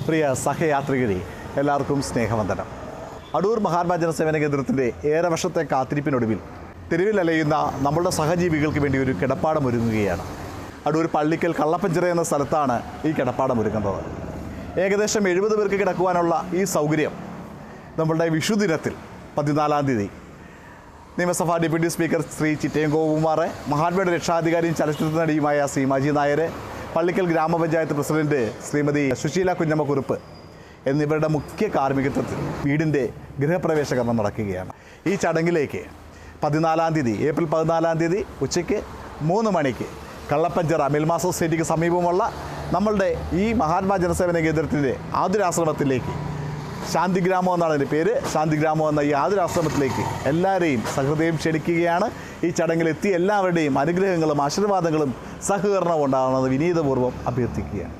പ്രിയ സഹയാത്രികരെ എല്ലാവർക്കും സ്നേഹവന്ദനം. അടൂർ മഹാത്മാ ജനസേവന കേന്ദ്രത്തിൻ്റെ ഏറെ വർഷത്തെ കാത്തിരിപ്പിനൊടുവിൽ തെരുവിൽ അലയുന്ന നമ്മളുടെ സഹജീവികൾക്ക് വേണ്ടി ഒരു കിടപ്പാടം ഒരുങ്ങുകയാണ്. അടൂർ പള്ളിക്കൽ കള്ളപ്പഞ്ചിറ എന്ന സ്ഥലത്താണ് ഈ കിടപ്പാടം ഒരുങ്ങുന്നത്. ഏകദേശം 70 പേർക്ക് കിടക്കുവാനുള്ള ഈ സൗകര്യം നമ്മളുടെ വിഷുദിനത്തിൽ 14-ാം തീയതി നിയമസഭാ ഡെപ്യൂട്ടി സ്പീക്കർ ശ്രീ ചിറ്റയം ഗോപകുമാർ, മഹാത്മയുടെ രക്ഷാധികാരിയും ചലച്ചിത്ര നടിയുമായ സീമാജി നായർ, പള്ളിക്കൽ ഗ്രാമപഞ്ചായത്ത് പ്രസിഡന്റ് ശ്രീമതി സുശീല കുഞ്ഞമ്മക്കുറുപ്പ് എന്നിവരുടെ മുഖ്യ കാർമ്മികത്വത്തിൽ വീടിൻ്റെ ഗൃഹപ്രവേശ കർമ്മം നടക്കുകയാണ്. ഈ ചടങ്ങിലേക്ക് 14-ാം തീയതി ഏപ്രിൽ 14-ാം തീയതി ഉച്ചയ്ക്ക് 3 മണിക്ക് കള്ളപ്പഞ്ചിറ മിൽമ സൊസൈറ്റിക്ക് സമീപമുള്ള നമ്മളുടെ ഈ മഹാത്മാ ജനസേവന കേന്ദ്രത്തിൻ്റെ ആതുരാശ്രമത്തിലേക്ക്, ശാന്തിഗ്രാമം എന്നാണ് അതിൻ്റെ പേര്, ശാന്തിഗ്രാമം എന്ന ഈ ആതുരാശ്രമത്തിലേക്ക് എല്ലാവരെയും സഹൃദയം ക്ഷണിക്കുകയാണ്. ഈ ചടങ്ങിലെത്തി എല്ലാവരുടെയും അനുഗ്രഹങ്ങളും ആശീർവാദങ്ങളും സഹകരണവും ഉണ്ടാകണമെന്ന് വിനീതപൂർവ്വം അഭ്യർത്ഥിക്കുകയാണ്.